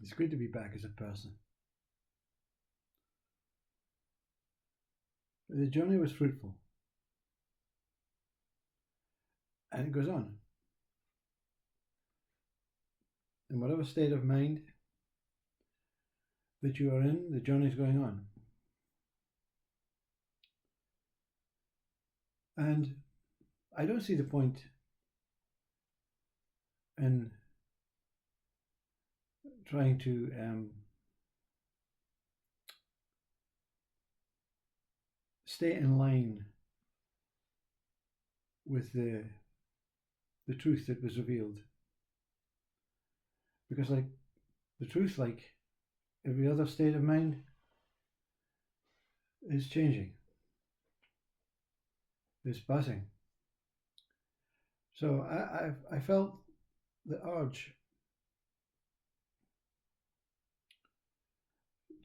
It's good to be back as a person. The journey was fruitful. And it goes on. In whatever state of mind that you are in, the journey is going on. And I don't see the point in trying to stay in line with the truth that was revealed. Because like the truth, like every other state of mind, is changing. It's passing. So I felt the urge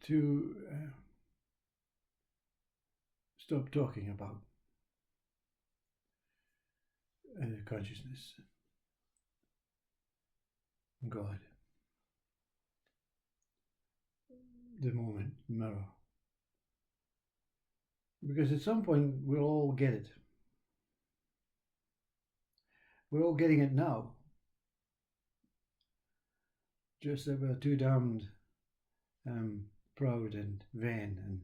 to stop talking about consciousness, God, the moment, mirror. Because at some point we'll all get it. We're all getting it now. Just that we're too damned proud and vain and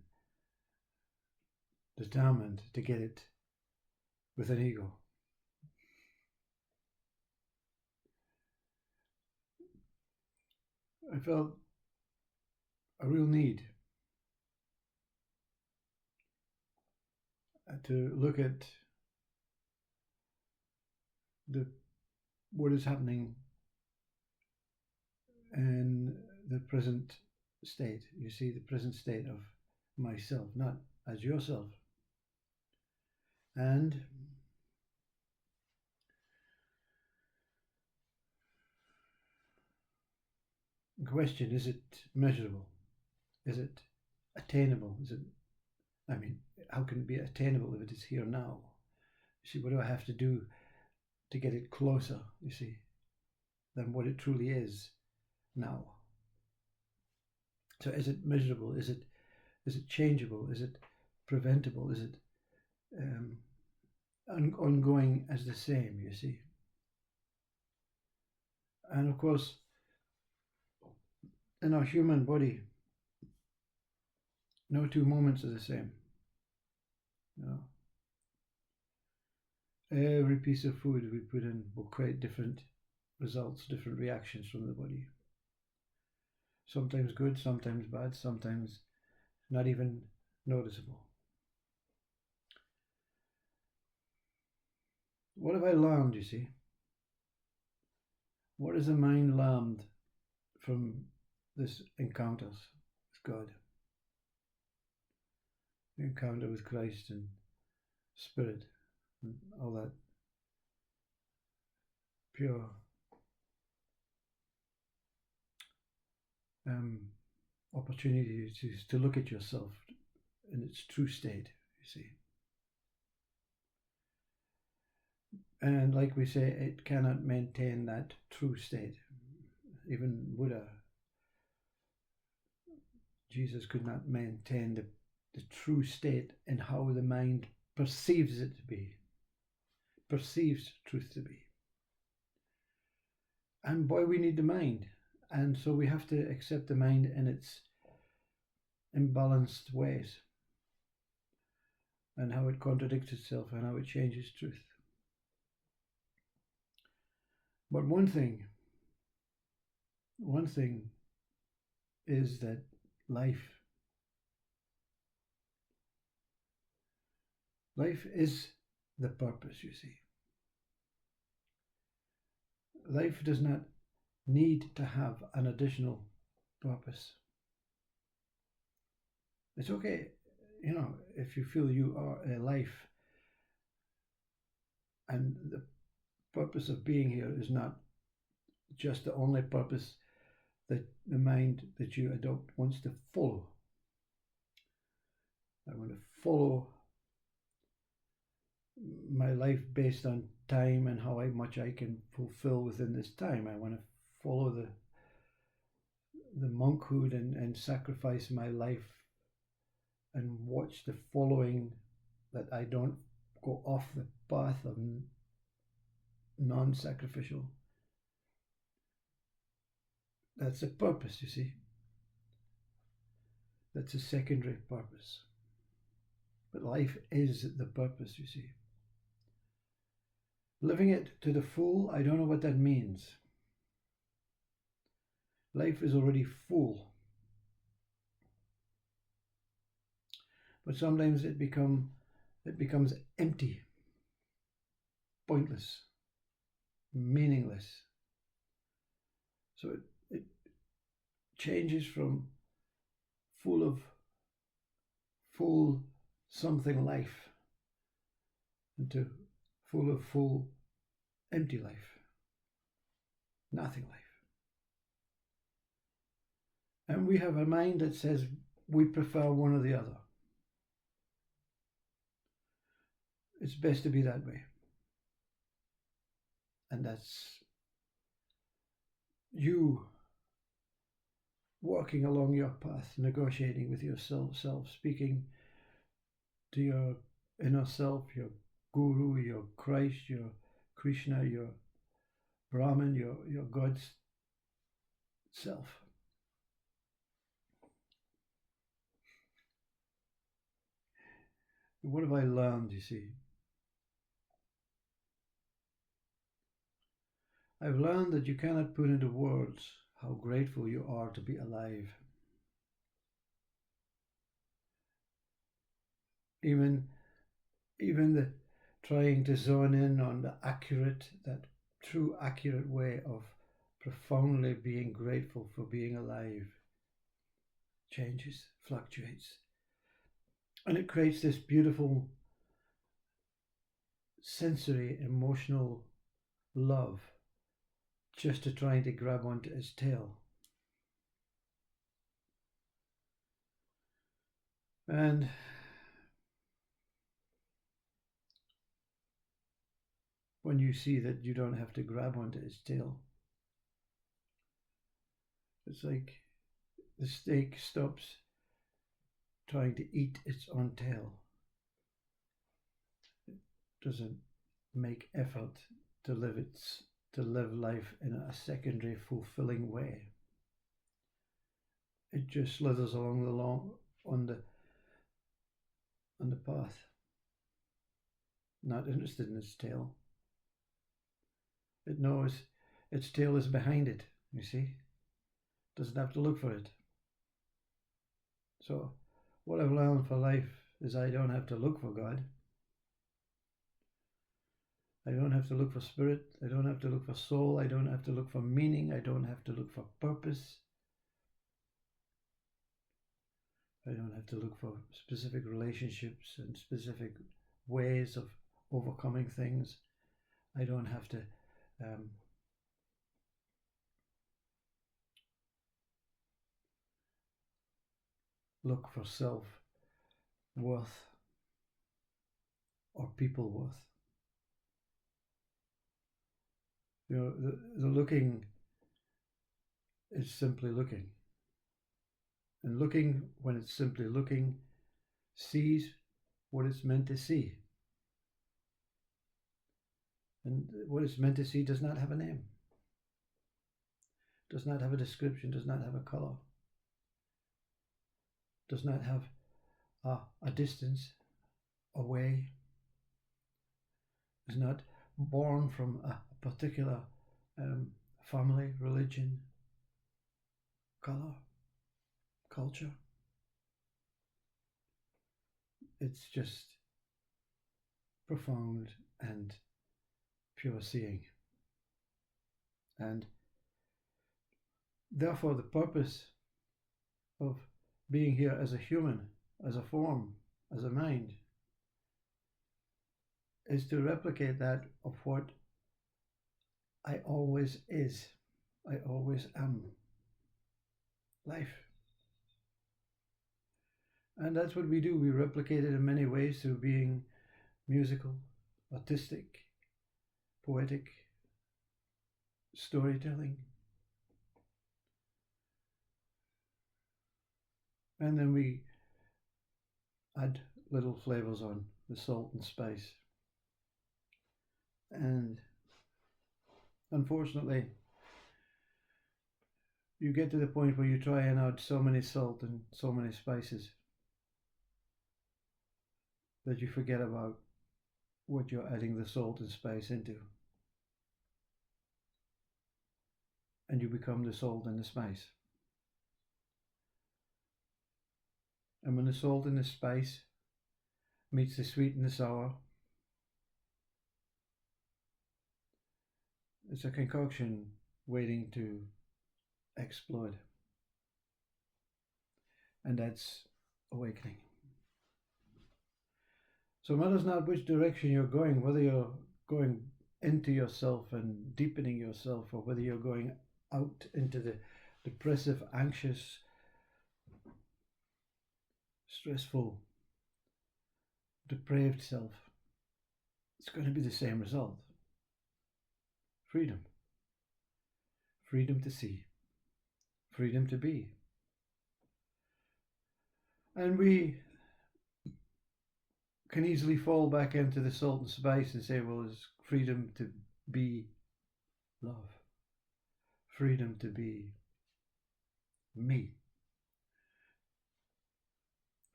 determined to get it with an ego. I felt a real need to look at what is happening in the present state. You see, the present state of myself, not as yourself. And the question, is it measurable? Is it attainable? How can it be attainable if it is here now? You see, what do I have to do to get it closer, you see, than what it truly is now? So is it measurable? Is it changeable? Is it preventable? Is it ongoing as the same, you see? And of course, in our human body, no two moments are the same. No. Every piece of food we put in will create different results, different reactions from the body. Sometimes good, sometimes bad, sometimes not even noticeable. What have I learned, you see? What has the mind learned from this encounters with God? The encounter with Christ and Spirit and all that pure opportunity to look at yourself in its true state, you see. And like we say, it cannot maintain that true state. Even Buddha, Jesus could not maintain the true state in how the mind perceives it to be, perceives truth to be. And boy, we need the mind. And so we have to accept the mind in its imbalanced ways and how it contradicts itself and how it changes truth. But one thing is that life is the purpose, you see. Life does not need to have an additional purpose. It's okay, if you feel you are a life and the purpose of being here is not just the only purpose that the mind that you adopt wants to follow. I want to follow my life based on time and how much I can fulfill within this time. I want to follow the monkhood and sacrifice my life and watch the following, that I don't go off the path of non-sacrificial. That's a purpose, you see. That's a secondary purpose. But life is the purpose, you see. Living it to the full, I don't know what that means. Life is already full. But sometimes it becomes empty, pointless, meaningless. So it changes from full something life into full empty life, nothing life. And we have a mind that says we prefer one or the other. It's best to be that way. And that's you walking along your path, negotiating with yourself, speaking to your inner self, your guru, your Christ, your Krishna, your Brahman, your God's self. What have I learned, you see? I've learned that you cannot put into words how grateful you are to be alive. Even the trying to zone in on that true accurate way of profoundly being grateful for being alive changes, fluctuates. And it creates this beautiful sensory, emotional love just to trying to grab onto his tail. And when you see that you don't have to grab onto his tail, it's like the snake stops trying to eat its own tail. It doesn't make effort to live life in a secondary, fulfilling way. It just slithers along on the path, not interested in its tail. It knows its tail is behind it, you see. Doesn't have to look for it. So what I've learned for life is I don't have to look for God. I don't have to look for spirit. I don't have to look for soul. I don't have to look for meaning. I don't have to look for purpose. I don't have to look for specific relationships and specific ways of overcoming things. I don't have to look for self-worth or people-worth. You know, the looking is simply looking. And looking, when it's simply looking, sees what it's meant to see. And what it's meant to see does not have a name, does not have a description, does not have a color, does not have a distance away, is not born from a particular family, religion, color, culture. It's just profound and pure seeing. And therefore the purpose of being here as a human, as a form, as a mind, is to replicate that of what I always is, I always am, life. And that's what we do. We replicate it in many ways through being musical, artistic, poetic, storytelling. And then we add little flavors on, the salt and spice. And unfortunately, you get to the point where you try and add so many salt and so many spices that you forget about what you're adding the salt and spice into. And you become the salt and the spice. And when the salt and the spice meets the sweet and the sour, it's a concoction waiting to explode. And that's awakening. So it matters not which direction you're going, whether you're going into yourself and deepening yourself, or whether you're going out into the depressive, anxious, stressful, depraved self. It's going to be the same result. Freedom. Freedom to see. Freedom to be. And we can easily fall back into the salt and spice and say, well, it's freedom to be love. Freedom to be me.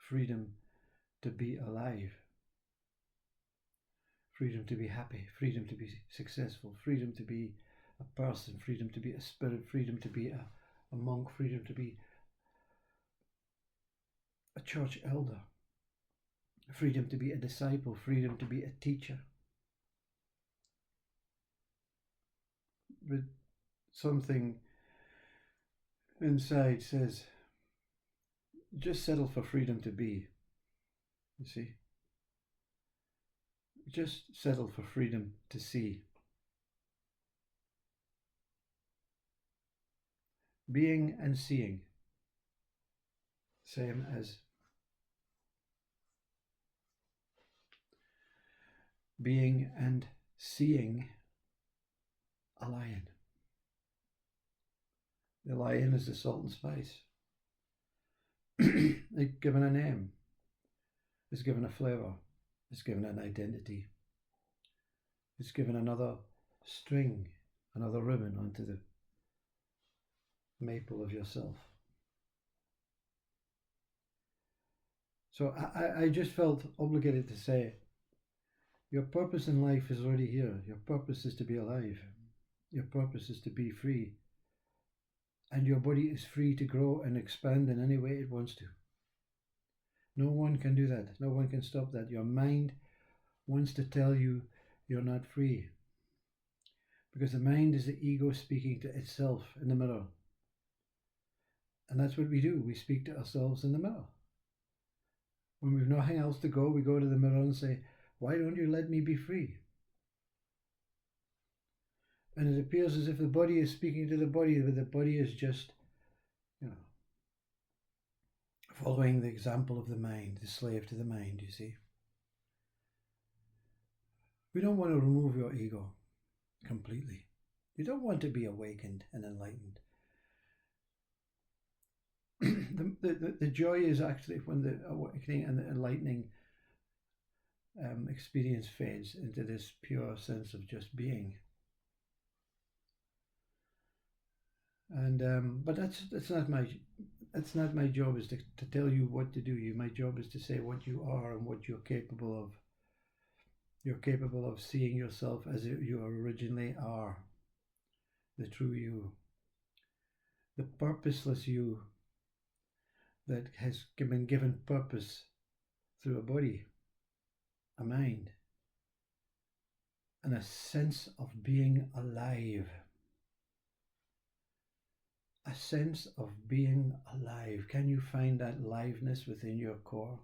Freedom to be alive. Freedom to be happy. Freedom to be successful. Freedom to be a person. Freedom to be a spirit. Freedom to be a monk. Freedom to be a church elder. Freedom to be a disciple. Freedom to be a teacher. But something inside says, just settle for freedom to be. You see? Just settle for freedom to see. Being and seeing. Same as being and seeing a lion. The lion is the salt and spice. It's given a name. It's given a flavour. It's given an identity. It's given another string, another ribbon onto the maple of yourself. So I just felt obligated to say, your purpose in life is already here. Your purpose is to be alive. Your purpose is to be free. And your body is free to grow and expand in any way it wants to. No one can do that. No one can stop that. Your mind wants to tell you you're not free. Because the mind is the ego speaking to itself in the mirror. And that's what we do. We speak to ourselves in the mirror. When we've nothing else to go, we go to the mirror and say, why don't you let me be free? And it appears as if the body is speaking to the body, but the body is just, following the example of the mind, the slave to the mind, you see. We don't want to remove your ego completely. You don't want to be awakened and enlightened. The joy is actually when the awakening and the enlightening experience fades into this pure sense of just being. And but that's not my job is to tell you what to do. My job is to say what you are and what you're capable of. You're capable of seeing yourself as you originally are, the true you, the purposeless you that has been given purpose through a body, a mind, and a sense of being alive. A sense of being alive. Can you find that aliveness within your core?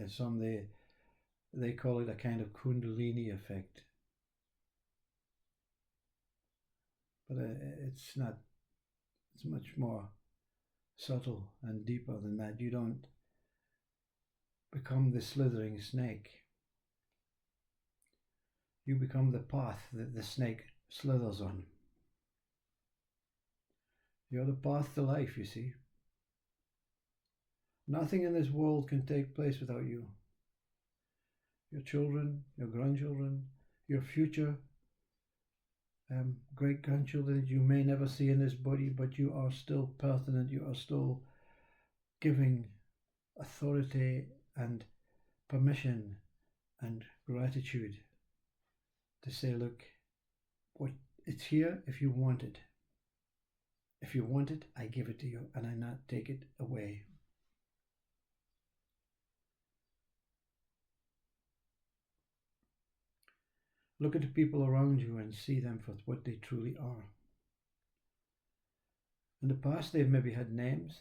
Some they call it a kind of Kundalini effect, but it's not. It's much more subtle and deeper than that. You don't become the slithering snake. You become the path that the snake slithers on. You're the path to life, you see. Nothing in this world can take place without you. Your children, your grandchildren, your future great grandchildren that you may never see in this body, but you are still pertinent. You are still giving authority and permission and gratitude to say, look, what it's here if you want it. If you want it, I give it to you and I not take it away. Look at the people around you and see them for what they truly are. In the past, they've maybe had names,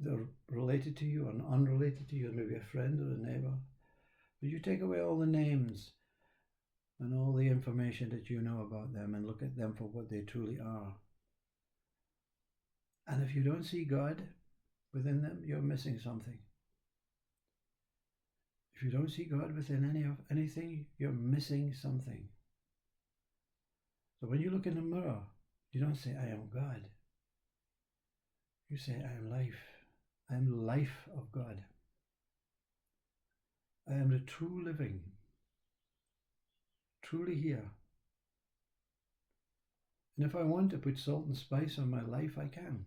they're related to you or unrelated to you, maybe a friend or a neighbor. But you take away all the names and all the information that you know about them and look at them for what they truly are. And if you don't see God within them, you're missing something. If you don't see God within anything, you're missing something. So when you look in the mirror, you don't say, I am God. You say, I am life. I am the life of God. I am the true living, truly here. And if I want to put salt and spice on my life, I can.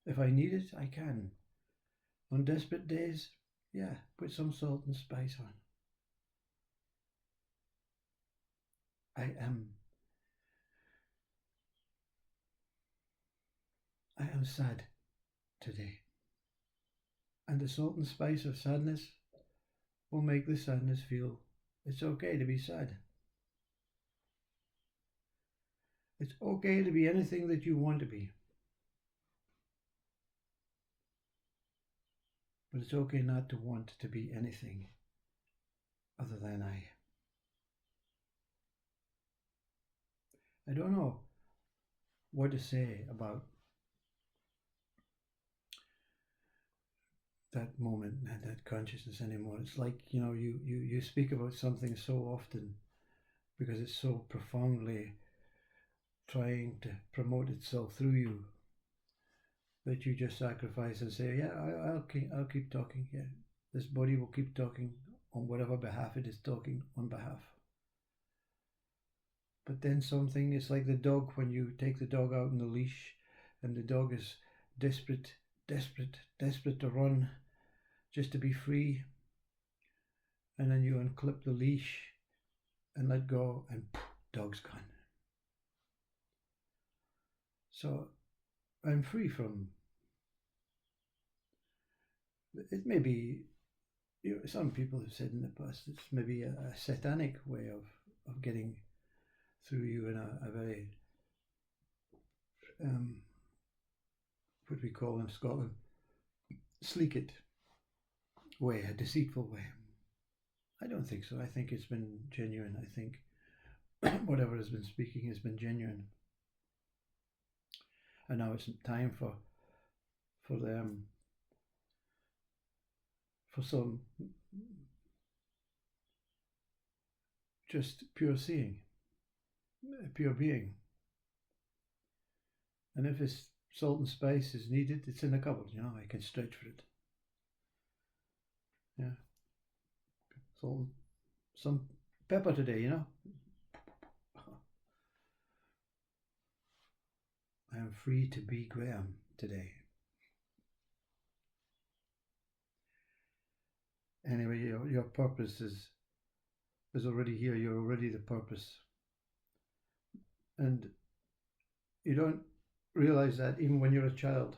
If I need it, I can. On desperate days, yeah, put some salt and spice on. I am sad today. And the salt and spice of sadness will make the sadness feel it's okay to be sad. It's okay to be anything that you want to be. But it's okay not to want to be anything other than I. I don't know what to say about that moment and that consciousness anymore. It's like, you speak about something so often because it's so profoundly trying to promote itself through you that you just sacrifice and say, yeah, I'll keep talking. Yeah, this body will keep talking on whatever behalf it is talking on behalf. But then something, it's like the dog when you take the dog out on the leash and the dog is desperate to run just to be free, and then you unclip the leash and let go and poof, dog's gone. So I'm free from it. May be, some people have said in the past it's maybe a satanic way of getting through you in a very what we call in Scotland sleekit way, a deceitful way. I don't think so. I think it's been genuine. I think whatever has been speaking has been genuine. And now it's time for them, for some just pure seeing, pure being. And if it's salt and spice is needed, it's in the cupboard, I can stretch for it. Yeah. Salt, some pepper today, I am free to be Graham today. Anyway, your purpose is already here. You're already the purpose. And you don't realize that even when you're a child.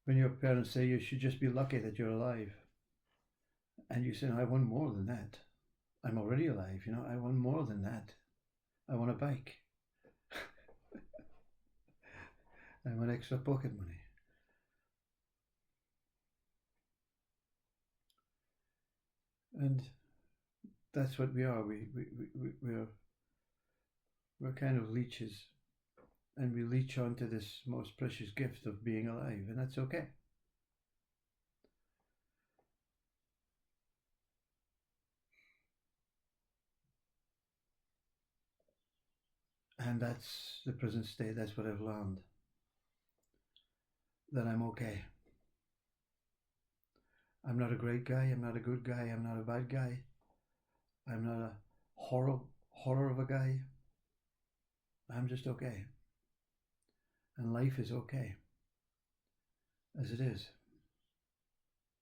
When your parents say you should just be lucky that you're alive. And you say, no, I want more than that. I'm already alive, I want more than that. I want a bike. I want extra pocket money. And that's what we are. We're kind of leeches, and we leech onto this most precious gift of being alive, and that's okay. And that's the present state. That's what I've learned. That I'm okay. I'm not a great guy. I'm not a good guy. I'm not a bad guy. I'm not a horror of a guy. I'm just okay. And life is okay. As it is.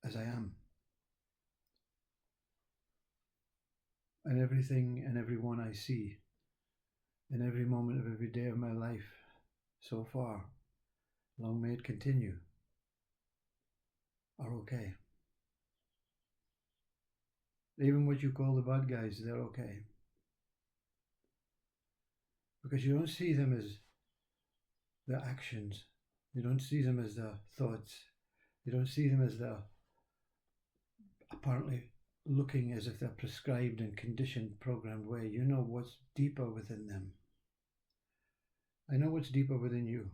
As I am. And everything and everyone I see in every moment of every day of my life so far, long may it continue, are okay. Even what you call the bad guys, they're okay. Because you don't see them as their actions. You don't see them as their thoughts. You don't see them as their apparently looking as if they're prescribed and conditioned, programmed way. You know what's deeper within them. I know what's deeper within you.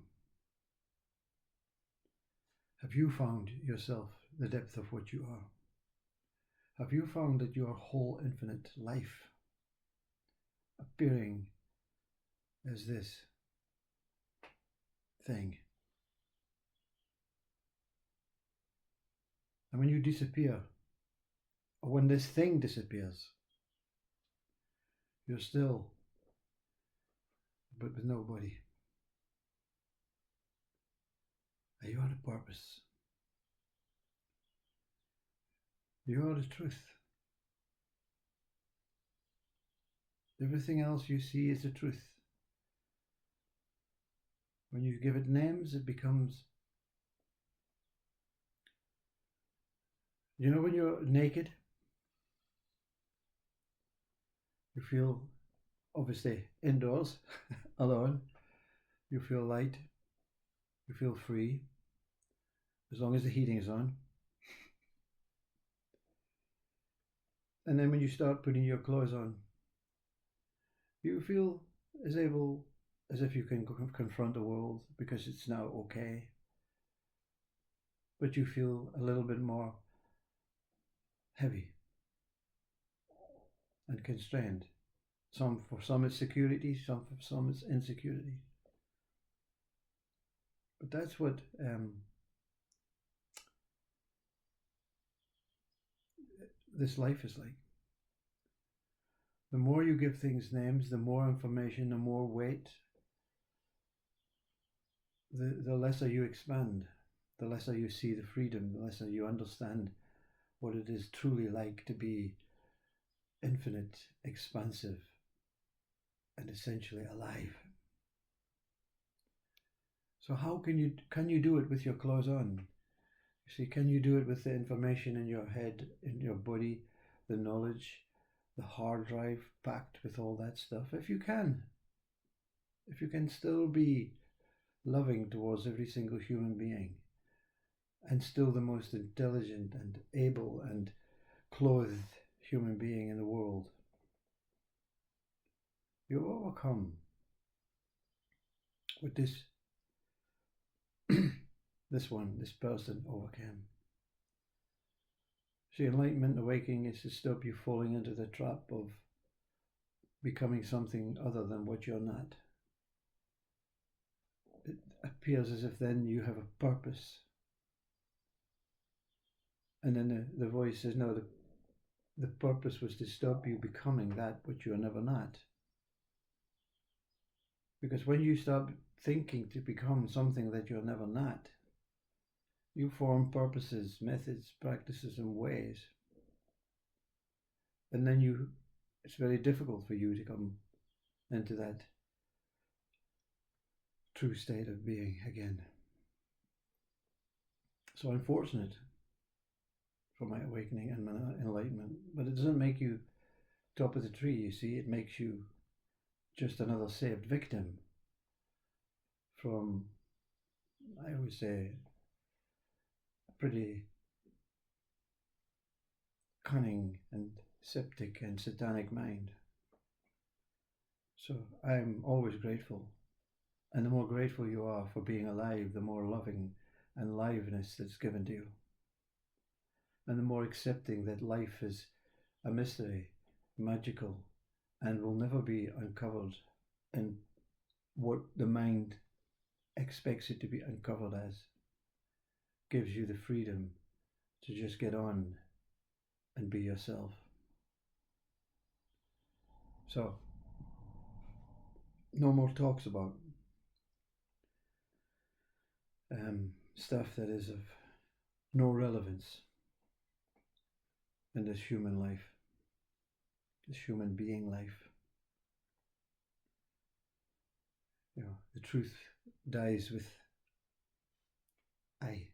Have you found yourself the depth of what you are? Have you found that your whole infinite life appearing as this thing? And when you disappear, or when this thing disappears, you're still, but with nobody. And you are the purpose. You are the truth. Everything else you see is the truth. When you give it names, it becomes... You know when you're naked? You feel, obviously, indoors, alone. You feel light. You feel free. As long as the heating is on. And then when you start putting your clothes on, you feel as if you can confront the world because it's now okay. But you feel a little bit more heavy and constrained. For some it's security, for some it's insecurity. But that's what this life is like. The more you give things names, the more information, the more weight, the lesser you expand, the lesser you see the freedom, the lesser you understand what it is truly like to be infinite, expansive, and essentially alive. So how can you do it with your clothes on? You see, can you do it with the information in your head, in your body, the knowledge, the hard drive packed with all that stuff? If you can still be loving towards every single human being, and still the most intelligent and able and clothed human being in the world, you overcome what this this person overcame. See, enlightenment, awakening is to stop you falling into the trap of becoming something other than what you're not. It appears as if then you have a purpose. And then the voice says, no, the purpose was to stop you becoming that which you're never not. Because when you start thinking to become something that you're never not, you form purposes, methods, practices, and ways. And then it's very difficult for you to come into that true state of being again. So I'm fortunate for my awakening and my enlightenment, but it doesn't make you top of the tree, you see. It makes you just another saved victim from, I would say, a pretty cunning and septic and satanic mind. So I'm always grateful. And the more grateful you are for being alive, the more loving and liveness that's given to you. And the more accepting that life is a mystery, magical, and will never be uncovered in what the mind expects it to be uncovered as, gives you the freedom to just get on and be yourself. So, no more talks about stuff that is of no relevance in this human life, this human being life. You know, the truth dies with I.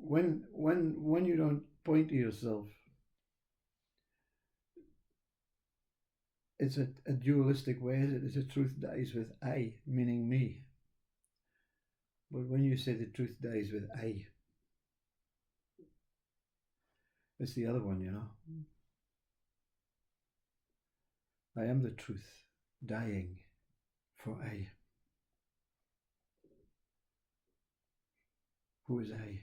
When you don't point to yourself, it's a dualistic way. It's a truth dies with I, meaning me. But when you say the truth dies with I, it's the other one, you know. I am the truth, dying for I. Who is I?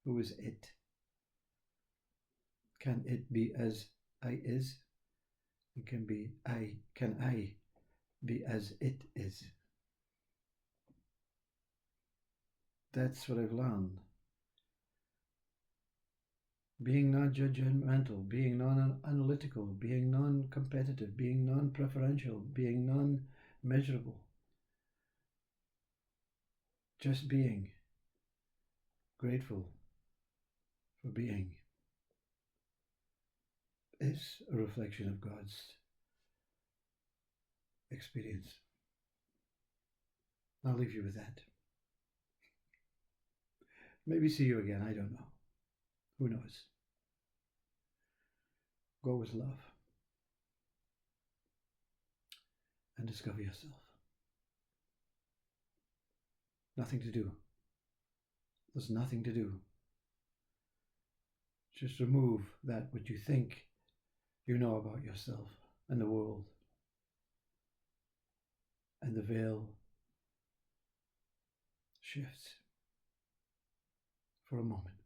Who is it? Can it be as I is? It can be I. Can I be as it is? That's what I've learned. Being non-judgmental, being non-analytical, being non-competitive, being non-preferential, being non-measurable. Just being. Grateful for being is a reflection of God's experience. I'll leave you with that. Maybe see you again, I don't know. Who knows? Go with love and discover yourself. Nothing to do. There's nothing to do. Just remove that which you think you know about yourself and the world, and the veil shifts for a moment.